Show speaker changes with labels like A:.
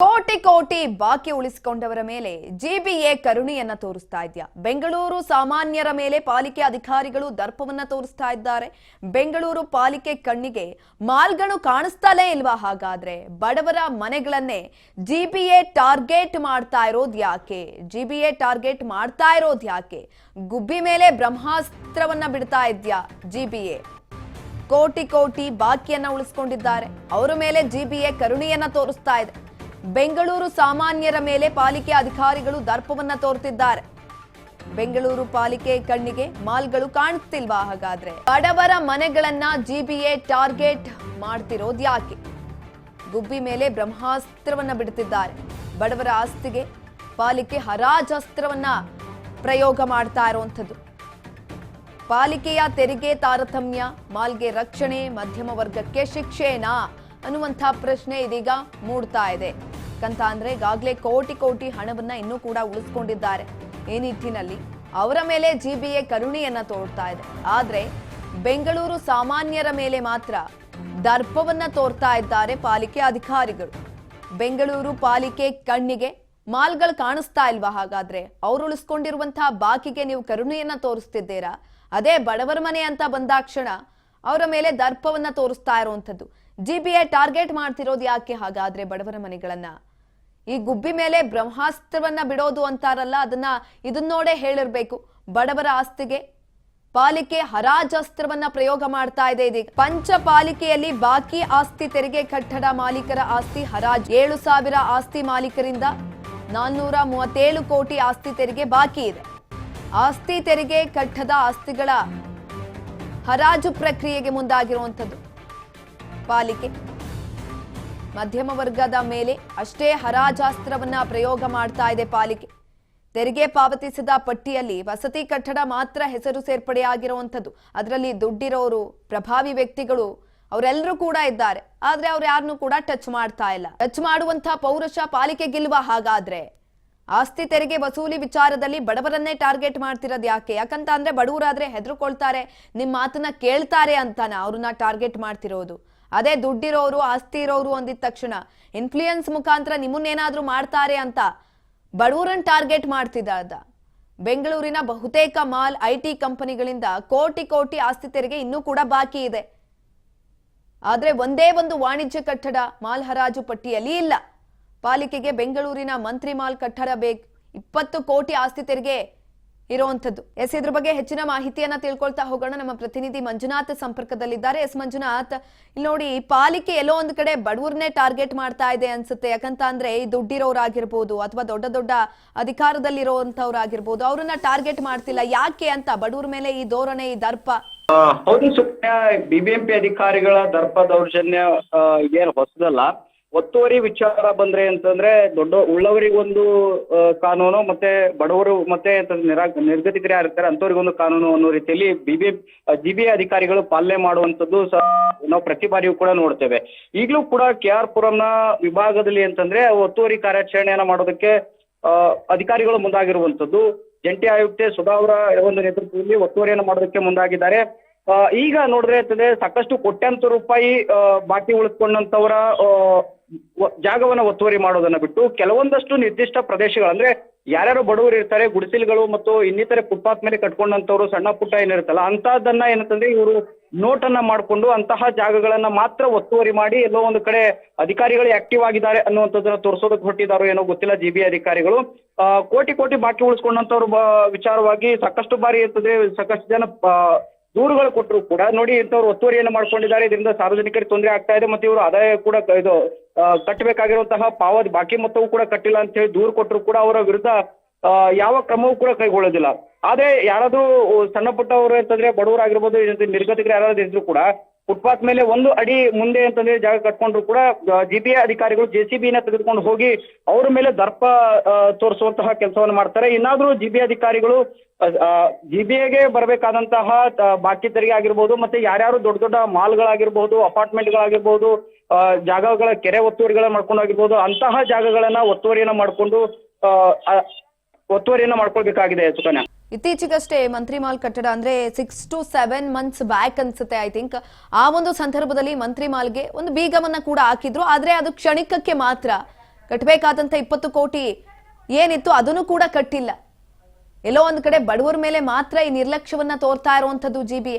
A: ಕೋಟಿ ಕೋಟಿ ಬಾಕಿ ಉಳಿಸಿಕೊಂಡವರ ಮೇಲೆ ಜಿಬಿಎ ಕರುಣೆಯನ್ನ ತೋರಿಸ್ತಾ ಇದೆಯಾ? ಬೆಂಗಳೂರು ಸಾಮಾನ್ಯರ ಮೇಲೆ ಪಾಲಿಕೆ ಅಧಿಕಾರಿಗಳು ದರ್ಪವನ್ನ ತೋರಿಸ್ತಾ ಇದ್ದಾರೆ. ಬೆಂಗಳೂರು ಪಾಲಿಕೆ ಕಣ್ಣಿಗೆ ಮಾಲ್ಗಳು ಕಾಣಿಸ್ತಾಲೇ ಇಲ್ವಾ? ಹಾಗಾದ್ರೆ ಬಡವರ ಮನೆಗಳನ್ನೇ ಜಿಬಿಎ ಟಾರ್ಗೆಟ್ ಮಾಡ್ತಾ ಇರೋದು ಯಾಕೆ? ಜಿಬಿಎ ಟಾರ್ಗೆಟ್ ಮಾಡ್ತಾ ಇರೋದು ಯಾಕೆ? ಗುಬ್ಬಿ ಮೇಲೆ ಬ್ರಹ್ಮಾಸ್ತ್ರವನ್ನ ಬಿಡ್ತಾ ಇದ್ಯಾ ಜಿಬಿಎ? ಕೋಟಿ ಕೋಟಿ ಬಾಕಿಯನ್ನ ಉಳಿಸಿಕೊಂಡಿದ್ದಾರೆ, ಅವರ ಮೇಲೆ ಜಿಬಿಎ ಕರುಣೆಯನ್ನ ತೋರಿಸ್ತಾ ಇದೆ. ಬೆಂಗಳೂರು ಸಾಮಾನ್ಯರ ಮೇಲೆ ಪಾಲಿಕೆ ಅಧಿಕಾರಿಗಳು ದರ್ಪವನ್ನ ತೋರ್ತಿದ್ದಾರೆ. ಬೆಂಗಳೂರು ಪಾಲಿಕೆ ಕಣ್ಣಿಗೆ ಮಾಲ್ಗಳು ಕಾಣಿಸ್ತಿಲ್ವಾ? ಹಾಗಾದ್ರೆ ಬಡವರ ಮನೆಗಳನ್ನ ಜಿಬಿಎ ಟಾರ್ಗೆಟ್ ಮಾಡ್ತಿರೋದು ಯಾಕೆ? ಗುಬ್ಬಿ ಮೇಲೆ ಬ್ರಹ್ಮಾಸ್ತ್ರವನ್ನ ಬಿಡ್ತಿದ್ದಾರೆ. ಬಡವರ ಆಸ್ತಿಗೆ ಪಾಲಿಕೆ ಹರಾಜಸ್ತ್ರವನ್ನ ಪ್ರಯೋಗ ಮಾಡ್ತಾ ಇರುವಂಥದ್ದು. ಪಾಲಿಕೆಯ ತೆರಿಗೆ ತಾರತಮ್ಯ, ಮಾಲ್ಗೆ ರಕ್ಷಣೆ, ಮಧ್ಯಮ ವರ್ಗಕ್ಕೆ ಶಿಕ್ಷೆನಾ ಅನ್ನುವಂಥ ಪ್ರಶ್ನೆ ಇದೀಗ ಮೂಡ್ತಾ ಇದೆ. ಯಾಕಂತ ಅಂದ್ರೆ ಈಗಾಗಲೇ ಕೋಟಿ ಕೋಟಿ ಹಣವನ್ನ ಇನ್ನೂ ಕೂಡ ಉಳಿಸ್ಕೊಂಡಿದ್ದಾರೆ. ಈ ನಿಟ್ಟಿನಲ್ಲಿ ಅವರ ಮೇಲೆ ಜಿಬಿಎ ಕರುಣೆಯನ್ನ ತೋರ್ತಾ ಇದೆ. ಆದ್ರೆ ಬೆಂಗಳೂರು ಸಾಮಾನ್ಯರ ಮೇಲೆ ಮಾತ್ರ ದರ್ಪವನ್ನ ತೋರ್ತಾ ಇದ್ದಾರೆ ಪಾಲಿಕೆ ಅಧಿಕಾರಿಗಳು. ಬೆಂಗಳೂರು ಪಾಲಿಕೆ ಕಣ್ಣಿಗೆ ಮಾಲ್ಗಳು ಕಾಣಿಸ್ತಾ ಇಲ್ವಾ? ಹಾಗಾದ್ರೆ ಅವ್ರು ಉಳಿಸ್ಕೊಂಡಿರುವಂತಹ ಬಾಕಿಗೆ ನೀವು ಕರುಣೆಯನ್ನ ತೋರಿಸ್ತಿದ್ದೀರಾ? ಅದೇ ಬಡವರ ಮನೆ ಅಂತ ಬಂದಾಕ್ಷಣ ಅವರ ಮೇಲೆ ದರ್ಪವನ್ನ ತೋರಿಸ್ತಾ ಇರುವಂತದ್ದು. ಜಿಬಿಎ ಟಾರ್ಗೆಟ್ ಮಾಡ್ತಿರೋದು ಯಾಕೆ ಹಾಗಾದ್ರೆ ಬಡವರ ಮನೆಗಳನ್ನ? ಈ ಗುಬ್ಬಿ ಮೇಲೆ ಬ್ರಹ್ಮಾಸ್ತ್ರವನ್ನ ಬಿಡೋದು ಅಂತಾರಲ್ಲ, ಇದನ್ನ ನೋಡೇ ಹೇಳಿರ್ಬೇಕು. ಬಡವರ ಆಸ್ತಿಗೆ ಪಾಲಿಕೆ ಹರಾಜಸ್ತ್ರವನ್ನ ಪ್ರಯೋಗ ಮಾಡ್ತಾ ಇದೆ. ಇದೀಗ ಪಂಚಪಾಲಿಕೆಯಲ್ಲಿ ಬಾಕಿ ಆಸ್ತಿ ತೆರಿಗೆ ಕಟ್ಟಡ ಮಾಲೀಕರ ಆಸ್ತಿ ಹರಾಜು 7,000 ಆಸ್ತಿ ಮಾಲೀಕರಿಂದ 437 ಕೋಟಿ ಆಸ್ತಿ ತೆರಿಗೆ ಬಾಕಿ ಇದೆ. ಆಸ್ತಿ ತೆರಿಗೆ ಕಟ್ಟಡ ಆಸ್ತಿಗಳ ಹರಾಜು ಪ್ರಕ್ರಿಯೆಗೆ ಮುಂದಾಗಿರುವಂಥದ್ದು ಪಾಲಿಕೆ. ಮಧ್ಯಮ ವರ್ಗದ ಮೇಲೆ ಅಷ್ಟೇ ಹರಾಜಾಸ್ತ್ರವನ್ನ ಪ್ರಯೋಗ ಮಾಡ್ತಾ ಇದೆ ಪಾಲಿಕೆ. ತೆರಿಗೆ ಪಾವತಿಸಿದ ಪಟ್ಟಿಯಲ್ಲಿ ವಸತಿ ಕಟ್ಟಡ ಮಾತ್ರ ಹೆಸರು ಸೇರ್ಪಡೆಯಾಗಿರುವಂಥದ್ದು. ಅದರಲ್ಲಿ ದುಡ್ಡಿರೋರು, ಪ್ರಭಾವಿ ವ್ಯಕ್ತಿಗಳು ಅವರೆಲ್ಲರೂ ಕೂಡ ಇದ್ದಾರೆ. ಆದ್ರೆ ಅವ್ರು ಯಾರನ್ನೂ ಕೂಡ ಟಚ್ ಮಾಡ್ತಾ ಇಲ್ಲ. ಟಚ್ ಮಾಡುವಂತಹ ಪೌರುಷ ಪಾಲಿಕೆಗಿಲ್ವಾ? ಹಾಗಾದ್ರೆ ಆಸ್ತಿ ತೆರಿಗೆ ವಸೂಲಿ ವಿಚಾರದಲ್ಲಿ ಬಡವರನ್ನೇ ಟಾರ್ಗೆಟ್ ಮಾಡ್ತಿರೋದು ಯಾಕೆ? ಯಾಕಂತ ಅಂದ್ರೆ ಬಡವರಾದ್ರೆ ಹೆದರ್ಕೊಳ್ತಾರೆ, ನಿಮ್ ಮಾತನ್ನ ಕೇಳ್ತಾರೆ ಅಂತಾನ ಅವ್ರನ್ನ ಟಾರ್ಗೆಟ್ ಮಾಡ್ತಿರೋದು. ಅದೇ ದುಡ್ಡಿರೋರು, ಆಸ್ತಿ ಇರೋರು ಅಂದಿದ ತಕ್ಷಣ ಇನ್ಫ್ಲೂಯೆನ್ಸ್ ಮುಖಾಂತರ ನಿಮ್ಮನ್ನೇನಾದ್ರೂ ಮಾಡ್ತಾರೆ ಅಂತ ಬಡವರನ್ನ ಟಾರ್ಗೆಟ್ ಮಾಡ್ತಿದ್ದ. ಬೆಂಗಳೂರಿನ ಬಹುತೇಕ ಮಾಲ್, ಐಟಿ ಕಂಪನಿಗಳಿಂದ ಕೋಟಿ ಕೋಟಿ ಆಸ್ತಿ ತೆರಿಗೆ ಇನ್ನೂ ಕೂಡ ಬಾಕಿ ಇದೆ. ಆದ್ರೆ ಒಂದೇ ಒಂದು ವಾಣಿಜ್ಯ ಕಟ್ಟಡ ಮಾಲ್ ಹರಾಜು ಪಟ್ಟಿಯಲ್ಲಿ ಇಲ್ಲ. ಪಾಲಿಕೆಗೆ ಬೆಂಗಳೂರಿನ ಮಂತ್ರಿ ಮಾಲ್ ಕಟ್ಟಡ ಬೇಕು. 20 ಕೋಟಿ ಆಸ್ತಿ ತೆರಿಗೆ ಇರುವಂತದ್ದು. ಇದ್ರ ಬಗ್ಗೆ ಹೆಚ್ಚಿನ ಮಾಹಿತಿಯನ್ನ ತಿಳ್ಕೊಳ್ತಾ ಹೋಗೋಣ. ನಮ್ಮ ಪ್ರತಿನಿಧಿ ಮಂಜುನಾಥ್ ಸಂಪರ್ಕದಲ್ಲಿದ್ದಾರೆ. ಮಂಜುನಾಥ್, ಇಲ್ಲಿ ನೋಡಿ, ಪಾಲಿಕೆ ಎಲ್ಲೋ ಒಂದ್ ಕಡೆ ಬಡವರನ್ನೇ ಟಾರ್ಗೆಟ್ ಮಾಡ್ತಾ ಇದೆ ಅನ್ಸುತ್ತೆ. ಯಾಕಂತ ಅಂದ್ರೆ ಈ ದುಡ್ಡಿರೋರಾಗಿರ್ಬೋದು ಅಥವಾ ದೊಡ್ಡ ದೊಡ್ಡ ಅಧಿಕಾರದಲ್ಲಿರುವಂತವ್ರಾಗಿರ್ಬೋದು, ಅವ್ರನ್ನ ಟಾರ್ಗೆಟ್ ಮಾಡ್ತಿಲ್ಲ ಯಾಕೆ ಅಂತ? ಬಡವರ ಮೇಲೆ ಈ ಧೋರಣೆ, ಈ ದರ್ಪ?
B: ಹೌದು ಸುಮ್ಯ, ಬಿಬಿಎಂಪಿ ಅಧಿಕಾರಿಗಳ ದರ್ಪ ದೌರ್ಜನ್ಯ ಏನು ಹೊಸದಲ್ಲ. ಒತ್ತುವರಿ ವಿಚಾರ ಬಂದ್ರೆ ಅಂತಂದ್ರೆ ಉಳ್ಳವರಿಗೊಂದು ಕಾನೂನು, ಮತ್ತೆ ಬಡವರು ಮತ್ತೆ ನಿರ್ಗತಿಕರು ಯಾರಿರ್ತಾರೆ ಅಂತವ್ರಿಗೊಂದು ಕಾನೂನು ಅನ್ನೋ ರೀತಿಯಲ್ಲಿ ಜಿಬಿಎ ಅಧಿಕಾರಿಗಳು ಪಾಲನೆ ಮಾಡುವಂತದ್ದು ನಾವು ಪ್ರತಿ ಬಾರಿಯೂ ಕೂಡ ನೋಡ್ತೇವೆ. ಈಗಲೂ ಕೂಡ KR ಪುರಂನ ವಿಭಾಗದಲ್ಲಿ ಅಂತಂದ್ರೆ ಒತ್ತುವರಿ ಕಾರ್ಯಾಚರಣೆಯನ್ನ ಮಾಡೋದಕ್ಕೆ ಅಧಿಕಾರಿಗಳು ಮುಂದಾಗಿರುವಂತದ್ದು. ಜಂಟಿ ಆಯುಕ್ತೆ ಸುಧಾ ಅವರ ಒಂದು ನೇತೃತ್ವದಲ್ಲಿ ಒತ್ತುವರಿಯನ್ನು ಮಾಡೋದಕ್ಕೆ ಮುಂದಾಗಿದ್ದಾರೆ. ಈಗ ನೋಡಿದ್ರೆ ಅಂತಂದ್ರೆ ಸಾಕಷ್ಟು ಕೋಟ್ಯಾಂತರ ರೂಪಾಯಿ ಬಾಕಿ ಉಳಿಸ್ಕೊಂಡಂತವರ ಜಾಗವನ್ನ ಒತ್ತುವರಿ ಮಾಡೋದನ್ನ ಬಿಟ್ಟು ಕೆಲವೊಂದಷ್ಟು ನಿರ್ದಿಷ್ಟ ಪ್ರದೇಶಗಳು, ಅಂದ್ರೆ ಯಾರ್ಯಾರು ಬಡವರು ಇರ್ತಾರೆ, ಗುಡಿಸಲುಗಳು ಮತ್ತು ಇನ್ನಿತರೆ ಫುಟ್ಪಾತ್ ಮೇಲೆ ಕಟ್ಕೊಂಡಂತವ್ರು, ಸಣ್ಣ ಪುಟ್ಟ ಏನಿರುತ್ತಲ್ಲ ಅಂತಹದನ್ನ ಏನಂತಂದ್ರೆ ಇವರು ನೋಟನ್ನ ಮಾಡಿಕೊಂಡು ಅಂತಹ ಜಾಗಗಳನ್ನ ಮಾತ್ರ ಒತ್ತುವರಿ ಮಾಡಿ ಎಲ್ಲೋ ಒಂದು ಕಡೆ ಅಧಿಕಾರಿಗಳು ಆಕ್ಟಿವ್ ಆಗಿದ್ದಾರೆ ಅನ್ನುವಂಥದ್ದನ್ನ ತೋರಿಸೋದಕ್ಕೆ ಹೊರಟಿದ್ದಾರೋ ಏನೋ ಗೊತ್ತಿಲ್ಲ. ಜಿಬಿಎ ಅಧಿಕಾರಿಗಳು ಕೋಟಿ ಕೋಟಿ ಬಾಕಿ ಉಳಿಸ್ಕೊಂಡಂತವ್ರ ವಿಚಾರವಾಗಿ ಸಾಕಷ್ಟು ಬಾರಿ ಇರ್ತದೆ, ಸಾಕಷ್ಟು ಜನ ದೂರುಗಳು ಕೊಟ್ಟರು ಕೂಡ ನೋಡಿ ಇಂಥವ್ರು ಒತ್ತುವರಿಯನ್ನು ಮಾಡ್ಕೊಂಡಿದ್ದಾರೆ, ಇದರಿಂದ ಸಾರ್ವಜನಿಕರಿಗೆ ತೊಂದರೆ ಆಗ್ತಾ ಇದೆ, ಮತ್ತೆ ಇವರು ಆದಾಯ ಕೂಡ ಇದು ಕಟ್ಟಬೇಕಾಗಿರುವಂತಹ ಬಾಕಿ ಮೊತ್ತವೂ ಕೂಡ ಕಟ್ಟಿಲ್ಲ ಅಂತ ಹೇಳಿ ದೂರು ಕೊಟ್ಟರು ಕೂಡ ಅವರ ವಿರುದ್ಧ ಯಾವ ಕ್ರಮವೂ ಕೂಡ ಕೈಗೊಳ್ಳೋದಿಲ್ಲ. ಆದ್ರೆ ಯಾರಾದ್ರೂ ಸಣ್ಣ ಪುಟ್ಟವರು ಅಂತಂದ್ರೆ ಬಡವರಾಗಿರ್ಬೋದು, ನಿರ್ಗತಿಕರು ಯಾರಾದ್ರೂ ಇದ್ರು ಕೂಡ ಫುಟ್ಪಾತ್ ಮೇಲೆ 1 ಅಡಿ ಮುಂದೆ ಅಂತಂದ್ರೆ ಜಾಗ ಕಟ್ಕೊಂಡ್ರು ಕೂಡ ಜಿಬಿಎ ಅಧಿಕಾರಿಗಳು JCB ತೆಗೆದುಕೊಂಡು ಹೋಗಿ ಅವ್ರ ಮೇಲೆ ದರ್ಪ ತೋರಿಸುವಂತಹ ಕೆಲಸವನ್ನು ಮಾಡ್ತಾರೆ. ಇನ್ನಾದ್ರೂ ಜಿಬಿಎ ಅಧಿಕಾರಿಗಳು ಜಿಬಿಎಗೆ ಬರಬೇಕಾದಂತಹ ಬಾಕಿ ತೆರಿಗೆ ಆಗಿರ್ಬೋದು, ಮತ್ತೆ ಯಾರ್ಯಾರು ದೊಡ್ಡ ದೊಡ್ಡ ಮಾಲ್ಗಳಾಗಿರ್ಬೋದು, ಅಪಾರ್ಟ್ಮೆಂಟ್ಗಳಾಗಿರ್ಬೋದು, ಜಾಗಗಳ ಕೆರೆ ಒತ್ತುವರಿಗಳನ್ನ ಮಾಡ್ಕೊಂಡು ಆಗಿರ್ಬೋದು, ಅಂತಹ ಜಾಗಗಳನ್ನ ಒತ್ತುವರಿಯನ್ನ ಮಾಡ್ಕೊಳ್ಬೇಕಾಗಿದೆ. ಸುಕನ್ಯಾ,
A: ಇತ್ತೀಚೆಗಷ್ಟೇ ಮಂತ್ರಿ ಮಾಲ್ ಕಟ್ಟಡ ಅಂದ್ರೆ 6 to 7 months ಬ್ಯಾಕ್ ಅನ್ಸುತ್ತೆ, ಐ ಥಿಂಕ್. ಆ ಒಂದು ಸಂದರ್ಭದಲ್ಲಿ ಮಂತ್ರಿ ಮಾಲ್ಗೆ ಒಂದು ಬೀಗವನ್ನ ಕೂಡ ಹಾಕಿದ್ರು. ಆದ್ರೆ ಅದು ಕ್ಷಣಿಕಕ್ಕೆ ಮಾತ್ರ. ಕಟ್ಟಬೇಕಾದಂತ 20 ಕೋಟಿ ಏನಿತ್ತು ಅದನ್ನು ಕೂಡ ಕಟ್ಟಿಲ್ಲ. ಎಲ್ಲೋ ಒಂದ್ ಕಡೆ ಬಡವರ ಮೇಲೆ ಮಾತ್ರ ಈ ನಿರ್ಲಕ್ಷ್ಯವನ್ನ ತೋರ್ತಾ ಇರುವಂತದ್ದು GBA.